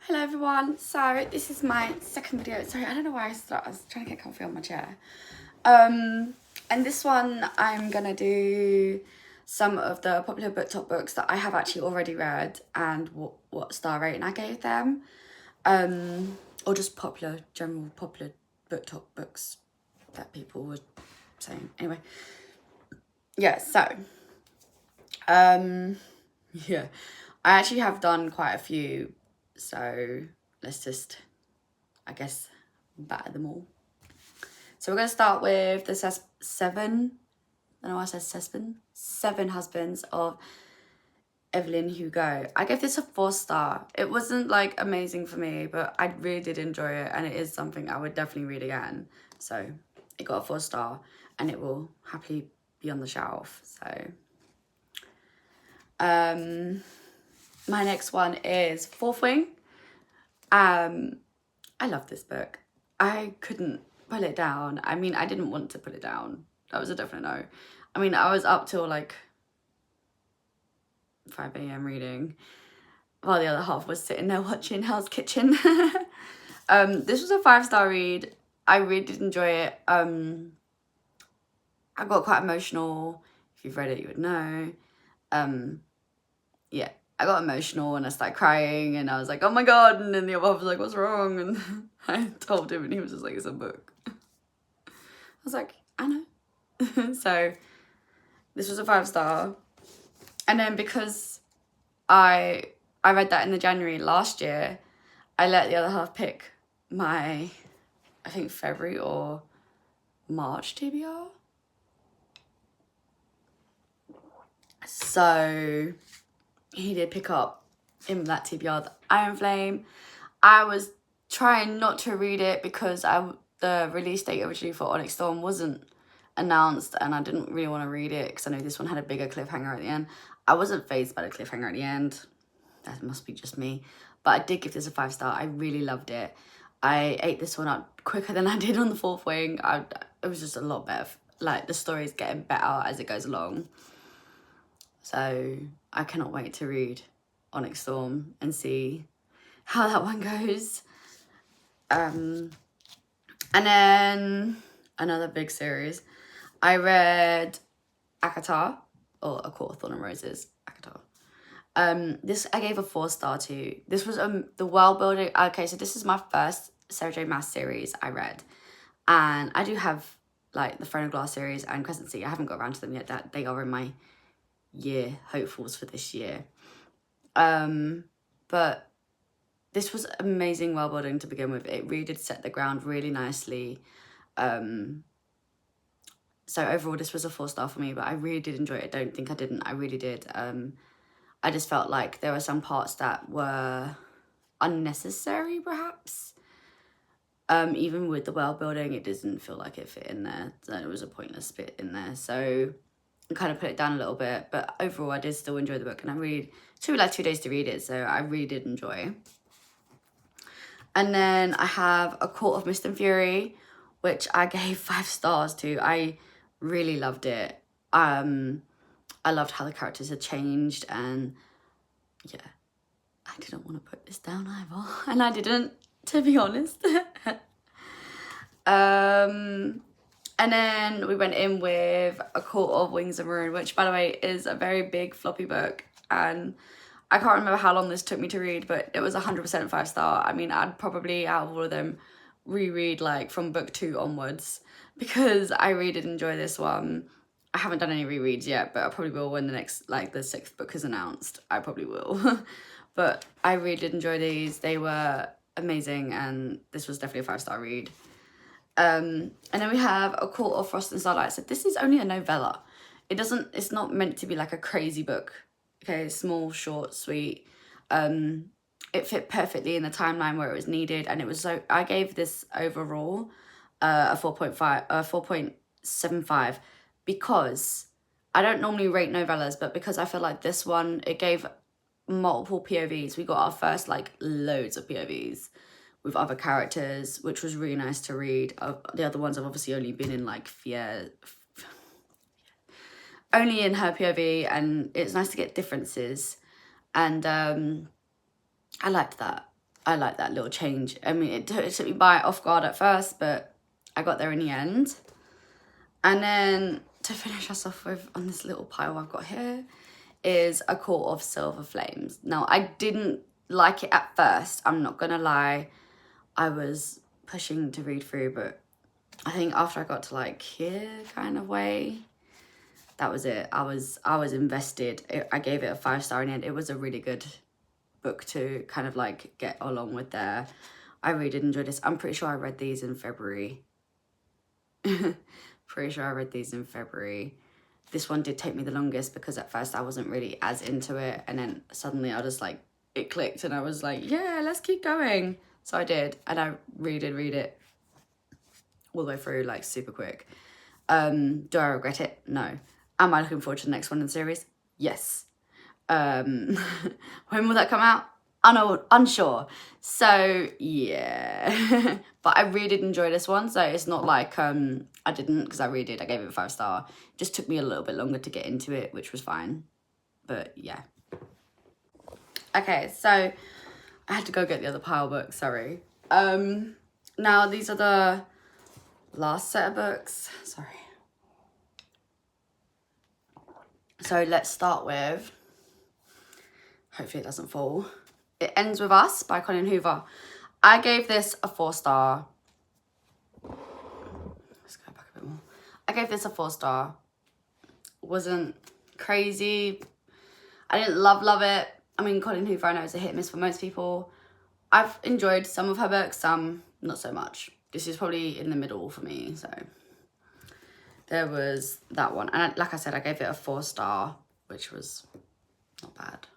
Hello everyone, so this is my second video. Sorry, I don't know why I was trying to get comfy on my chair. And this one I'm gonna do some of the popular BookTok books that I have actually already read and what star rating I gave them. Or just general popular BookTok books that people were saying. Anyway, yeah, so yeah, I actually have done quite a few, so let's just, I guess, batter them all. So we're going to start with the seven husbands of Evelyn Hugo. I gave this a 4-star. It wasn't like amazing for me, but I really did enjoy it, and it is something I would definitely read again. So it got a 4-star, and it will happily be on the shelf. So my next one is Fourth Wing. I love this book. I couldn't put it down. I mean, I didn't want to put it down. That was a definite no. I mean, I was up till like 5 a.m. reading while the other half was sitting there watching Hell's Kitchen. This was a 5-star read. I really did enjoy it. I got quite emotional. If you've read it, you would know. Yeah, I got emotional and I started crying and I was like, oh my God. And then the other half was like, what's wrong? And I told him and he was just like, it's a book. I was like, I know. So this was a 5-star. And then because I read that in the January last year, I let the other half pick my, I think, February or March TBR. So he did pick up in that TBR the Iron Flame. I was trying not to read it because the release date originally for Onyx Storm wasn't announced and I didn't really want to read it because I know this one had a bigger cliffhanger at the end. I wasn't fazed by the cliffhanger at the end. That must be just me. But I did give this a 5-star. I really loved it. I ate this one up quicker than I did on the Fourth Wing. It was just a lot better. Like, the story's getting better as it goes along. So I cannot wait to read Onyx Storm and see how that one goes. And then another big series. I read ACOTAR, or A Court of Thorn and Roses, ACOTAR. This I gave a 4-star to. This was the world building. Okay, so this is my first Sarah J Maas series I read. And I do have like the Throne of Glass series and Crescent Sea. I haven't got around to them yet. That they are in my year hopefuls for this year. But this was amazing world building to begin with. It really did set the ground really nicely. So overall this was a 4-star for me, but I really did enjoy it. Don't think I didn't. I really did. I just felt like there were some parts that were unnecessary perhaps. Even with the world building, it didn't feel like it fit in there. So it was a pointless bit in there. So I kind of put it down a little bit, but overall I did still enjoy the book, and it took me like 2 days to read it, so I really did enjoy. And then I have A Court of Mist and Fury, which I gave 5 stars to. I really loved it. I loved how the characters had changed, and yeah, I didn't want to put this down either, and I didn't, to be honest. And then we went in with A Court of Wings of Ruin, which, by the way, is a very big floppy book. And I can't remember how long this took me to read, but it was 100% 5-star. I mean, I'd probably, out of all of them, reread like from book 2 onwards because I really did enjoy this one. I haven't done any rereads yet, but I probably will when the next, like the 6th book is announced. I probably will. But I really did enjoy these. They were amazing, and this was definitely a 5-star read. And then we have A Court of Frost and Starlight. So this is only a novella. It's not meant to be like a crazy book. Okay, small, short, sweet. It fit perfectly in the timeline where it was needed, and it was so. I gave this overall a 4.75 because I don't normally rate novellas, but because I feel like this one, it gave multiple POVs. We got our first like loads of POVs with other characters, which was really nice to read. The other ones have obviously only been in like only in her POV, and it's nice to get differences. And I liked that. I like that little change. I mean, it took me by off guard at first, but I got there in the end. And then to finish us off with on this little pile I've got here is A Court of Silver Flames. Now, I didn't like it at first, I'm not gonna lie. I was pushing to read through, but I think after I got to like here kind of way, that was it. I was invested. I gave it a 5-star in the end. It was a really good book to kind of like get along with there. I really did enjoy this. I'm pretty sure I read these in February. Pretty sure I read these in February. This one did take me the longest because at first I wasn't really as into it, and then suddenly I just like, it clicked and I was like, yeah, let's keep going. So I did, and I really did read it all the way through, like super quick. Do I regret it? No. Am I looking forward to the next one in the series? Yes. When will that come out? Unsure. So yeah. But I really did enjoy this one, so it's not like I didn't, because I really did. I gave it a 5-star. It just took me a little bit longer to get into it, which was fine. But yeah. Okay, so I had to go get the other pile book, sorry. Now these are the last set of books. Sorry. So let's start with, hopefully it doesn't fall, It Ends With Us by Colin Hoover. I gave this a 4-star. Let's go back a bit more. I gave this a 4-star. Wasn't crazy. I didn't love it. I mean, Colin Hoover, I know is a hit and miss for most people. I've enjoyed some of her books, some not so much. This is probably in the middle for me, so. There was that one. And like I said, I gave it a 4-star, which was not bad.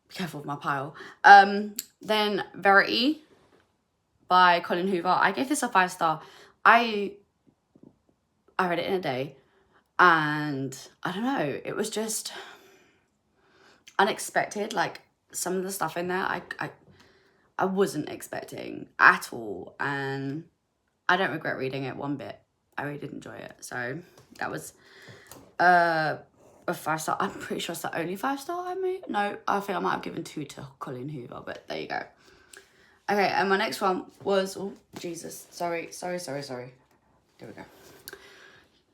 Be careful with my pile. Then Verity by Colin Hoover. I gave this a 5-star. I read it in a day, and I don't know, it was just unexpected. Like some of the stuff in there, I wasn't expecting at all, and I don't regret reading it one bit. I really did enjoy it. So that was a 5-star. I'm pretty sure it's the only 5-star I made. No, I think I might have given 2 to Colin Hoover, but there you go. Okay, and my next one was, oh, Jesus. Sorry. There we go.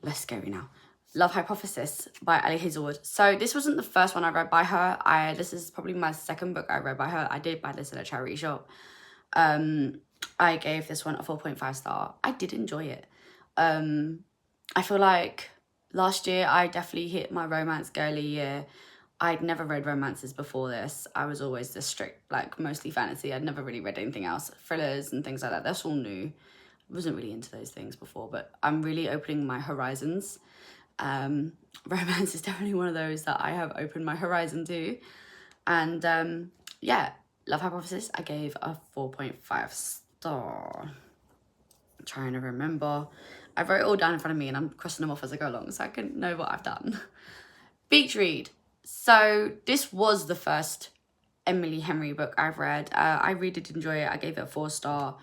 Less scary now. Love Hypothesis by Ali Hazelwood. So this wasn't the first one I read by her. This is probably my second book I read by her. I did buy this at a charity shop. I gave this one a 4.5 star. I did enjoy it. I feel like last year I definitely hit my romance girly year. I'd never read romances before this. I was always the strict, like mostly fantasy. I'd never really read anything else. Thrillers and things like that. That's all new. I wasn't really into those things before, but I'm really opening my horizons. Romance is definitely one of those that I have opened my horizon to. And yeah, Love Hypothesis, I gave a 4.5 star. I'm trying to remember. I wrote it all down in front of me and I'm crossing them off as I go along so I can know what I've done. Beach read. So this was the first Emily Henry book I've read. I really did enjoy it. I gave it a 4 star.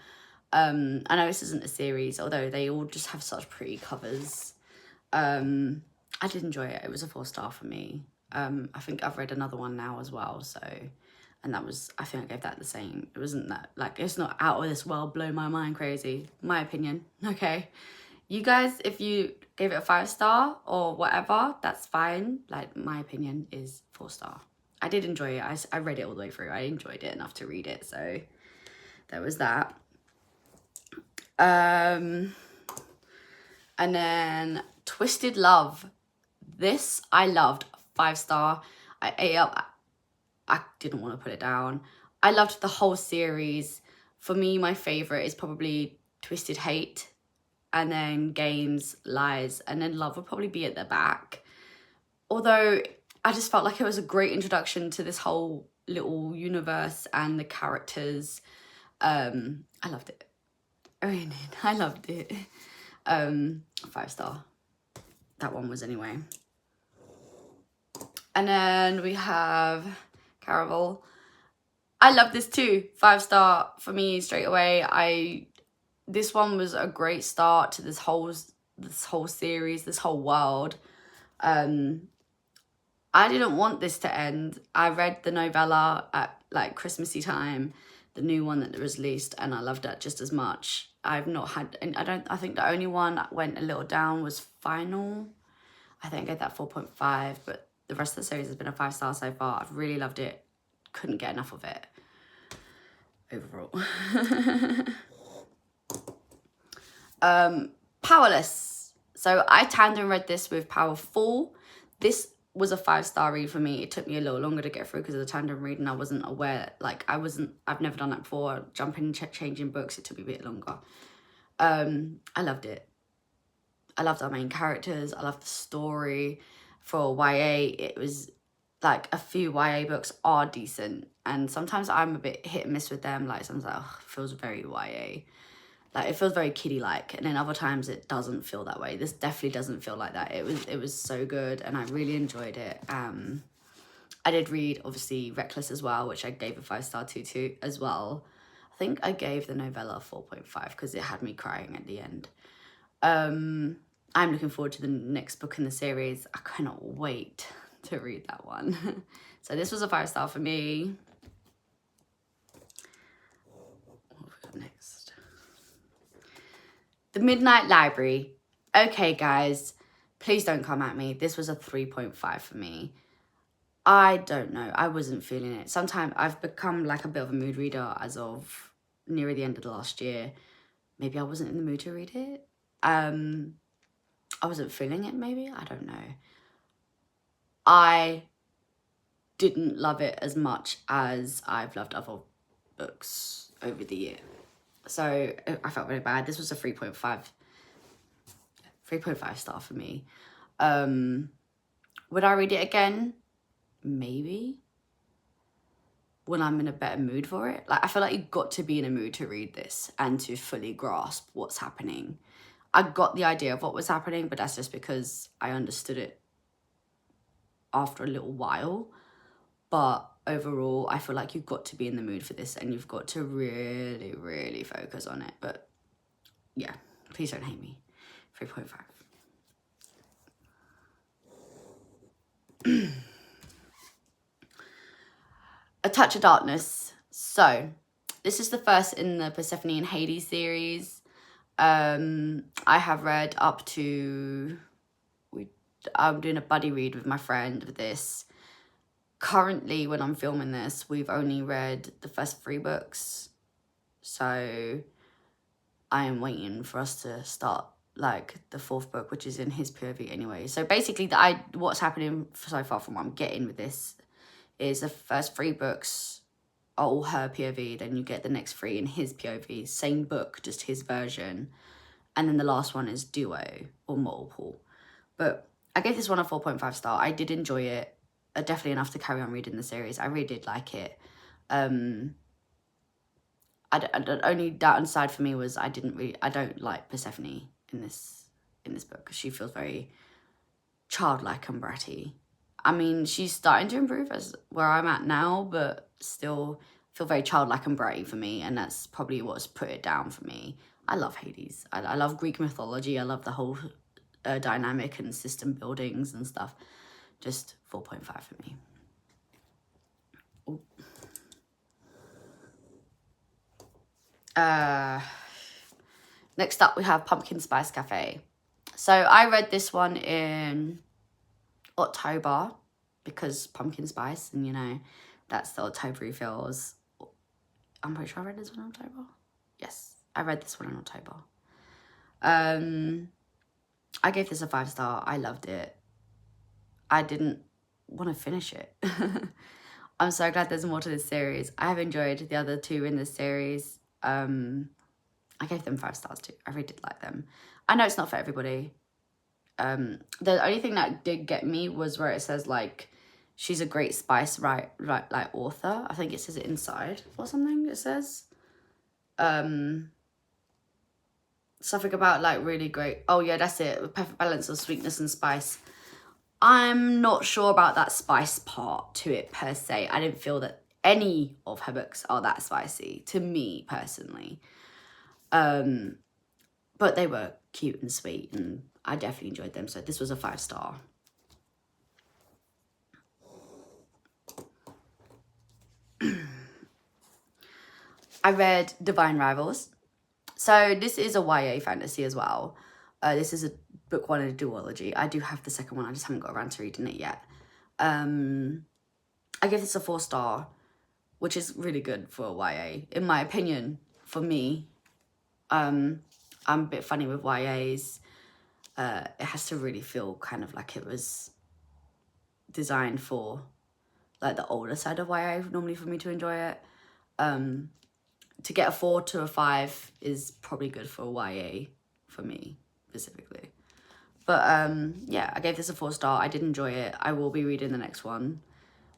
I know this isn't a series, although they all just have such pretty covers. I did enjoy it. It was a 4 star for me. I think I've read another one now as well, so, and that was, I think I gave that the same. It wasn't that, like, it's not out of this world, blow my mind crazy, my opinion. Okay, you guys, if you gave it a 5 star or whatever, that's fine. Like, my opinion is 4 star. I did enjoy it. I read it all the way through. I enjoyed it enough to read it, so there was that. And then Twisted Love. This I loved. 5 star. I ate up. I didn't want to put it down. I loved the whole series. For me, my favourite is probably Twisted Hate, and then Games, Lies, and then Love would probably be at the back. Although I just felt like it was a great introduction to this whole little universe and the characters. I loved it. I really did. I loved it. 5 star. That one was anyway. And then we have Caraval. I love this too. 5 star for me straight away. This one was a great start to this whole series, this whole world. I didn't want this to end. I read the novella at like Christmassy time, the new one that was released, and I loved that just as much. I've not had, and I think the only one that went a little down was Final. I think I gave that 4.5, but the rest of the series has been a 5-star so far. I've really loved it. Couldn't get enough of it overall. Powerless. So I tandem read this with Powerful. This was a 5-star read for me. It took me a little longer to get through because of the tandem read, and I wasn't aware, like I've never done that before. Jumping and changing books, it took me a bit longer. I loved it. I loved our main characters. I loved the story. For YA, it was like a few YA books are decent, and sometimes I'm a bit hit and miss with them. Like sometimes like, it feels very YA. Like it feels very kiddie-like, and then other times it doesn't feel that way. This definitely doesn't feel like that. It was so good, and I really enjoyed it. I did read obviously Reckless as well, which I gave a 5-star to as well. I think I gave the novella 4.5 because it had me crying at the end. I'm looking forward to the next book in the series. I cannot wait to read that one. So this was a 5-star for me. What have we got next? The Midnight Library. Okay, guys, please don't come at me. This was a 3.5 for me. I don't know. I wasn't feeling it. Sometimes I've become like a bit of a mood reader as of near the end of the last year. Maybe I wasn't in the mood to read it. I wasn't feeling it, maybe. I don't know. I didn't love it as much as I've loved other books over the year. So I felt really bad. This was a 3.5 star for me. Would I read it again? Maybe. When I'm in a better mood for it. Like I feel like you've got to be in a mood to read this and to fully grasp what's happening. I got the idea of what was happening, but that's just because I understood it after a little while. But overall, I feel like you've got to be in the mood for this and you've got to really, really focus on it. But yeah, please don't hate me. 3.5. A Touch of Darkness. So, this is the first in the Persephone and Hades series. I have read up to... I'm doing a buddy read with my friend of this. Currently, when I'm filming this, we've only read the first 3 books. So, I am waiting for us to start, like, the 4th book, which is in his POV anyway. So, basically, what's happening so far from what I'm getting with this is the first 3 books are all her POV, then you get the next 3 in his POV, same book, just his version, and then the last one is duo or multiple. But I gave this one a 4.5 star. I did enjoy it, definitely enough to carry on reading the series. I really did like it. The only downside for me was I don't like Persephone in this book because she feels very childlike and bratty. I mean, she's starting to improve as where I'm at now, but still feel very childlike and bratty for me, and that's probably what's put it down for me. I love Hades. I love Greek mythology. I love the whole dynamic and system buildings and stuff. Just 4.5 for me. Next up, we have Pumpkin Spice Cafe. So I read this one in October because pumpkin spice, and you know, that's the October feels. I'm pretty sure I read this one in October. Yes, I read this one in October. I gave this a 5-star. I loved it. I didn't want to finish it. I'm so glad there's more to this series. I have enjoyed the other 2 in this series. I gave them 5 stars too. I really did like them. I know it's not for everybody. The only thing that did get me was where it says like she's a great spice like author. I think it says it inside or something. It says something about like really great. Oh yeah, that's it. Perfect balance of sweetness and spice. I'm not sure about that spice part to it per se. I didn't feel that any of her books are that spicy to me personally. But they were cute and sweet, and I definitely enjoyed them. So this was a 5-star. I read Divine Rivals. So this is a YA fantasy as well. This is a book one in a duology. I do have the second one. I just haven't got around to reading it yet. I give this a 4-star, which is really good for a YA. In my opinion, for me, I'm a bit funny with YAs. It has to really feel kind of like it was designed for like the older side of YA normally for me to enjoy it. To get a 4 to a 5 is probably good for a YA for me specifically. But yeah, I gave this a 4-star. I did enjoy it. I will be reading the next one.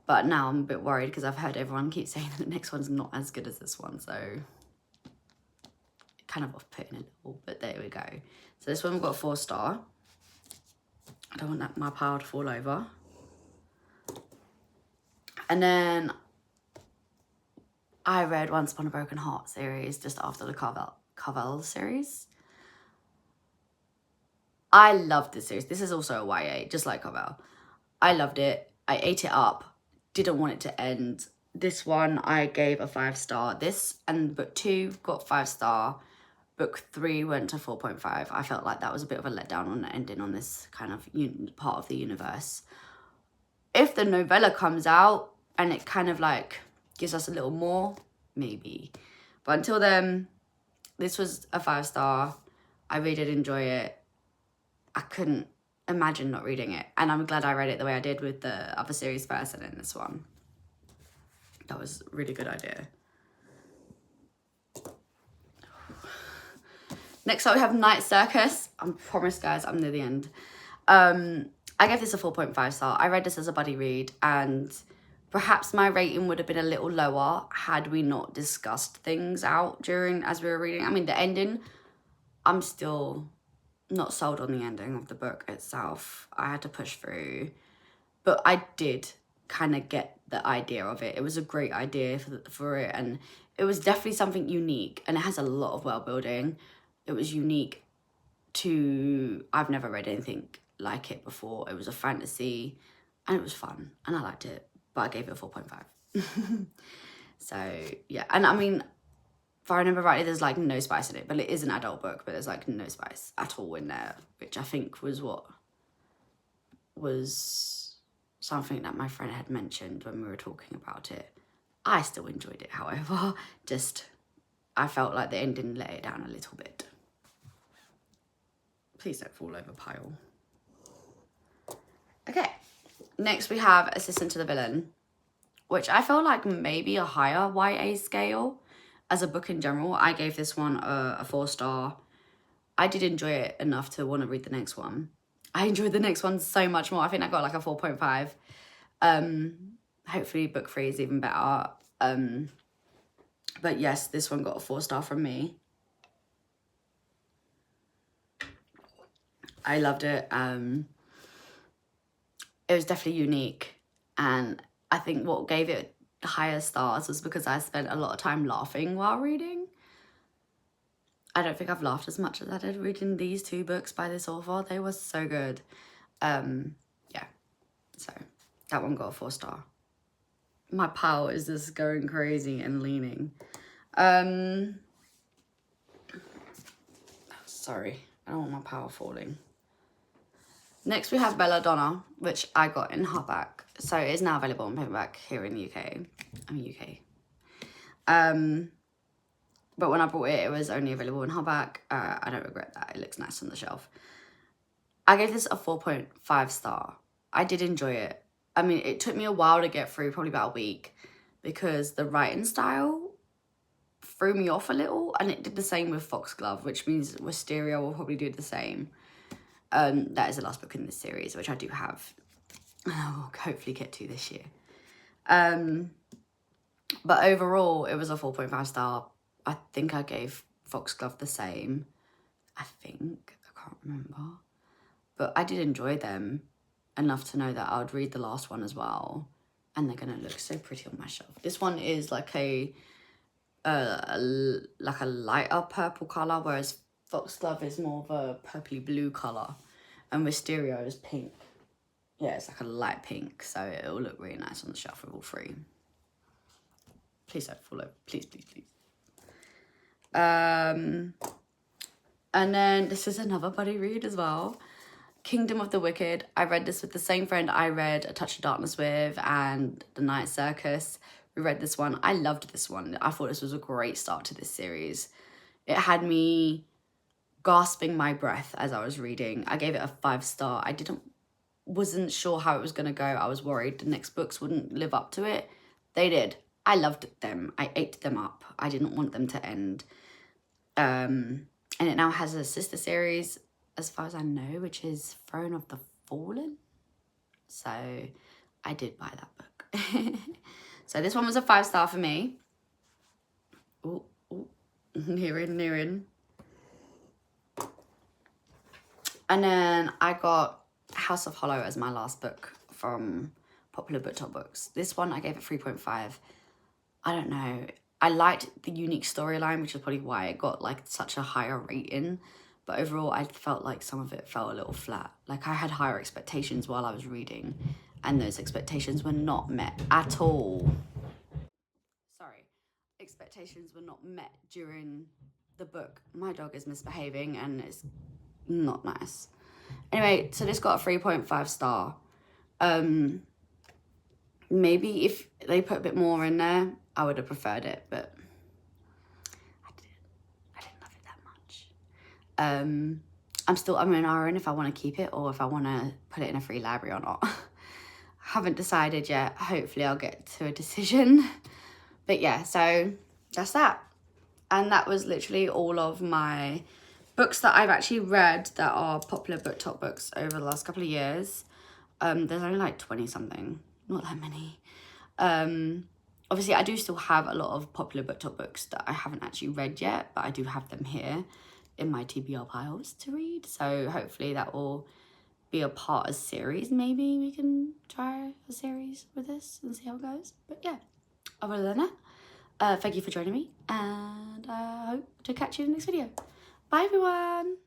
But now I'm a bit worried because I've heard everyone keep saying that the next one's not as good as this one. So kind of off-putting a little, but there we go. So this one we've got a 4-star. I don't want my pile to fall over. And then I read Once Upon a Broken Heart series just after the Carvel series. I loved this series. This is also a YA, just like Carvel. I loved it. I ate it up. Didn't want it to end. This one I gave a 5-star. This and book 2 got 5-star. Book 3 went to 4.5. I felt like that was a bit of a letdown on the ending on this kind of part of the universe. If the novella comes out and it kind of like gives us a little more, maybe. But until then, this was a 5-star. I really did enjoy it. I couldn't imagine not reading it. And I'm glad I read it the way I did with the other series first and then this one. That was a really good idea. Next up we have Night Circus. I promise guys, I'm near the end. I gave this a 4.5 star. I read this as a buddy read and perhaps my rating would have been a little lower had we not discussed things out as we were reading. I mean, the ending, I'm still not sold on the ending of the book itself. I had to push through, but I did kind of get the idea of it. It was a great idea for it, and it was definitely something unique, and it has a lot of world building. It was unique to, I've never read anything like it before. It was a fantasy and it was fun and I liked it, but I gave it a 4.5. So yeah, and I mean, if I remember rightly, there's like no spice in it, but it is an adult book, but there's like no spice at all in there, which I think was something that my friend had mentioned when we were talking about it. I still enjoyed it, however, just I felt like the ending let it down a little bit. Please don't fall over, pile. Okay, next we have Assistant to the Villain, which I feel like maybe a higher YA scale as a book in general. I gave this one a 4-star. I did enjoy it enough to want to read the next one. I enjoyed the next one so much more. I think I got like a 4.5. Hopefully book 3 is even better. But yes, this one got a 4-star from me. I loved it. It was definitely unique, and I think what gave it higher stars was because I spent a lot of time laughing while reading. I don't think I've laughed as much as I did reading these 2 books by this author. They were so good. Yeah, so that one got a 4-star. My pile is just going crazy and leaning. Sorry, I don't want my pile falling. Next we have Belladonna, which I got in hardback. So it is now available in paperback here in the UK. But when I bought it, it was only available in hardback. I don't regret that. It looks nice on the shelf. I gave this a 4.5 star. I did enjoy it. I mean, it took me a while to get through, probably about a week, because the writing style threw me off a little, and it did the same with Foxglove, which means Wisteria will probably do the same. That is the last book in this series, which I do have. I will hopefully get to this year. But overall, it was a 4.5 star. I think I gave Foxglove the same. I think. I can't remember. But I did enjoy them enough to know that I would read the last one as well. And they're going to look so pretty on my shelf. This one is like a lighter purple colour, whereas Foxglove is more of a purpley blue colour, and Wisteria is pink. Yeah, it's like a light pink, so it'll look really nice on the shelf with all 3. Please don't fall over. Please, please, please. And then this is another buddy read as well. Kingdom of the Wicked. I read this with the same friend I read A Touch of Darkness with and The Night Circus. We read this one. I loved this one. I thought this was a great start to this series. It had me gasping my breath as I was reading. I gave it a 5-star. I wasn't sure how it was going to go. I was worried the next books wouldn't live up to it. They did. I loved them. I ate them up. I didn't want them to end. And it now has a sister series, as far as I know, which is Throne of the Fallen. So I did buy that book. So this one was a 5-star for me. Ooh, near in. And then I got House of Hollow as my last book from Popular BookTok Books. This one I gave it 3.5. I don't know. I liked the unique storyline, which is probably why it got like such a higher rating. But overall, I felt like some of it felt a little flat. Like I had higher expectations while I was reading, and those expectations were not met at all. Sorry. Expectations were not met during the book. My dog is misbehaving and it's not nice. Anyway, so this got a 3.5 star. Maybe if they put a bit more in there, I would have preferred it, but I didn't love it that much. I'm in iron if I want to keep it or if I want to put it in a free library or not. Haven't decided yet. Hopefully I'll get to a decision. But yeah, so that's that. And that was literally all of my books that I've actually read that are Popular BookTok books over the last couple of years. There's only like 20 something, not that many. Obviously I do still have a lot of Popular BookTok books that I haven't actually read yet, but I do have them here in my TBR piles to read. So hopefully that will be a part of a series. Maybe we can try a series with this and see how it goes. But yeah, other than that, thank you for joining me, and I hope to catch you in the next video. Bye everyone.